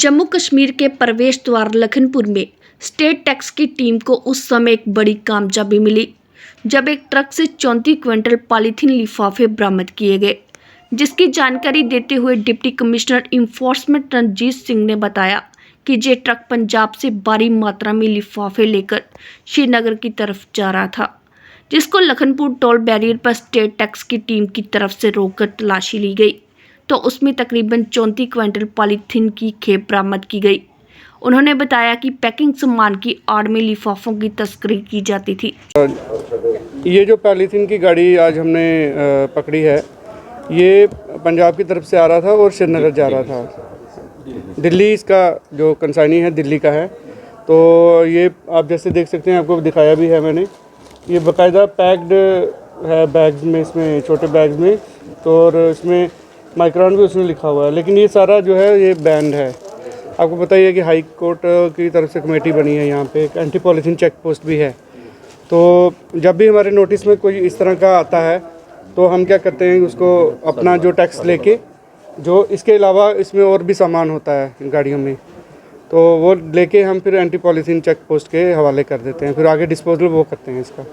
जम्मू कश्मीर के प्रवेश द्वार लखनपुर में स्टेट टैक्स की टीम को उस समय एक बड़ी कामयाबी मिली जब एक ट्रक से 34 क्विंटल पॉलीथीन लिफाफे बरामद किए गए, जिसकी जानकारी देते हुए deputy commissioner enforcement Ranjit Singh ने बताया कि ये ट्रक पंजाब से भारी मात्रा में लिफाफे लेकर श्रीनगर की तरफ जा रहा था, जिसको लखनपुर टोल बैरियर पर स्टेट टैक्स की टीम की तरफ से रोककर तलाशी ली गई तो उसमें तकरीबन 34 क्विंटल पॉलीथीन की खेप बरामद की गई। उन्होंने बताया कि पैकिंग सामान की आड़ में लिफाफों की तस्करी की जाती थी। ये जो पॉलीथीन की गाड़ी आज हमने पकड़ी है, ये पंजाब की तरफ से आ रहा था और श्रीनगर जा रहा था। दिल्ली इसका जो कंसाइनी है दिल्ली का है। तो ये आप जैसे देख सकते हैं, आपको दिखाया भी है मैंने, ये बाकायदा पैक्ड है बैग्स में, इसमें छोटे बैग्स में, तो और इसमें माइक्रॉन भी उसमें लिखा हुआ है। लेकिन ये सारा जो है ये बैंड है। आपको पता ही है कि हाई कोर्ट की तरफ से कमेटी बनी है, यहाँ पे एक एंटी पॉलीथीन चेक पोस्ट भी है। तो जब भी हमारे नोटिस में कोई इस तरह का आता है तो हम क्या करते हैं, उसको अपना जो टैक्स लेके, जो इसके अलावा इसमें और भी सामान होता है गाड़ियों में, तो वो लेके हम फिर एंटी पॉलीथीन चेक पोस्ट के हवाले कर देते हैं। फिर आगे डिस्पोजल वो करते हैं इसका।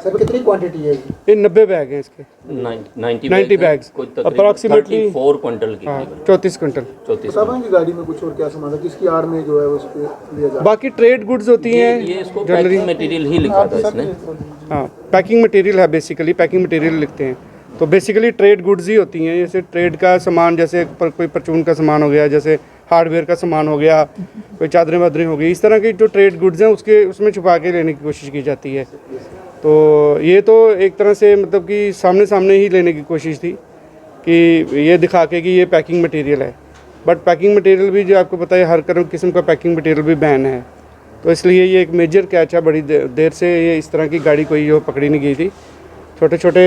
सर कितनी क्वांटिटी है ये 90 बैग हैं इसके, 90 बैग्स अप्रॉक्सीमेटली 4 क्विंटल की, 34 क्विंटल। की गाड़ी में कुछ और क्या सामान है, किसकी आड़ में जो है उस पे लिया जाए? बाकी ट्रेड गुड्स होती हैं, ये इसको पैकिंग मटेरियल ही लिखा था इसने। हाँ, पैकिंग मटेरियल है, बेसिकली पैकिंग मटेरियल लिखते हैं। तो बेसिकली ट्रेड गुड्स ही होती हैं, जैसे ट्रेड का सामान, जैसे कोई परचून का सामान हो गया, जैसे हार्डवेयर का सामान हो गया, कोई चादरें वादरें हो गई, इस तरह की जो ट्रेड गुड्स हैं उसमें छुपा के लेने की कोशिश की जाती है। तो ये तो एक तरह से मतलब कि सामने सामने ही लेने की कोशिश थी कि ये दिखा के कि ये पैकिंग मटेरियल है। बट पैकिंग मटेरियल भी जो आपको पता है, हर किस्म का पैकिंग मटेरियल भी बैन है। तो इसलिए ये एक मेजर कैच है। बड़ी देर से ये इस तरह की गाड़ी कोई जो पकड़ी नहीं गई थी। छोटे छोटे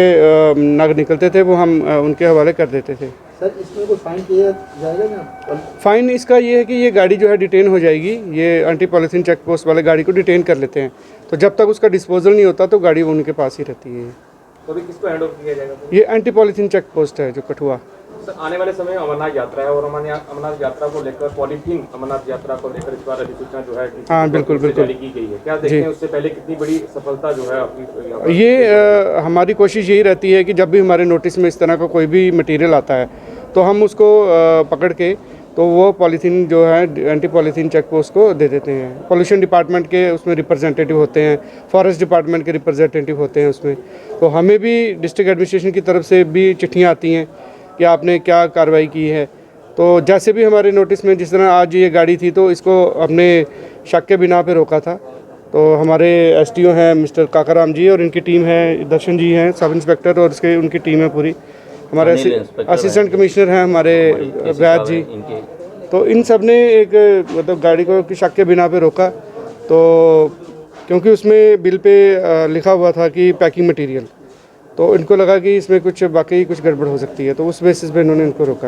नग निकलते थे, वो हम उनके हवाले कर देते थे। सर इसमें कोई फाइन किया जाएगा ना? फाइन इसका ये है कि ये गाड़ी जो है डिटेन हो जाएगी। ये एंटी पॉलीथीन चेक पोस्ट वाले गाड़ी को डिटेन कर लेते हैं, तो जब तक उसका डिस्पोजल नहीं होता तो गाड़ी उनके पास ही रहती है। तो अभी किसको हैंड ओवर किया जाएगा? ये एंटी पॉलीथीन चेक पोस्ट है जो कठुआ। सर आने वाले समय अमरनाथ यात्रा है और अमरनाथ यात्रा को लेकर पॉलीथीन अमरनाथ यात्रा को लेकर इस बार अधिसूचना जो है हाँ बिल्कुल जारी की गई है। क्या देखते हैं उससे पहले कितनी बड़ी सफलता जो है अपनी? ये हमारी कोशिश यही रहती है कि जब भी हमारे नोटिस में इस तरह का कोई भी मटेरियल आता है तो हम उसको पकड़ के तो वो पॉलीथीन जो है एंटी पॉलीथीन चेक पोस्ट को दे देते हैं। पॉल्यूशन डिपार्टमेंट के उसमें रिप्रेजेंटेटिव होते हैं, फॉरेस्ट डिपार्टमेंट के रिप्रेजेंटेटिव होते हैं उसमें। तो हमें भी डिस्ट्रिक्ट एडमिनिस्ट्रेशन की तरफ से भी चिट्ठियाँ आती हैं कि आपने क्या कार्रवाई की है। तो जैसे भी हमारे नोटिस में, जिस तरह आज ये गाड़ी थी तो इसको अपने शक के बिना पे रोका था। तो हमारे STO हैं मिस्टर काकाराम जी और इनकी टीम है, दर्शन जी हैं सब इंस्पेक्टर और उसके उनकी टीम है पूरी। हमारे असिस्टेंट कमिश्नर हैं हमारे वैद जी। तो इन सब ने एक मतलब गाड़ी को शक के बिना पे रोका, तो क्योंकि उसमें बिल पे लिखा हुआ था कि पैकिंग मटेरियल, तो इनको लगा कि इसमें कुछ वाकई कुछ गड़बड़ हो सकती है, तो उस बेसिस पे इन्होंने इनको रोका।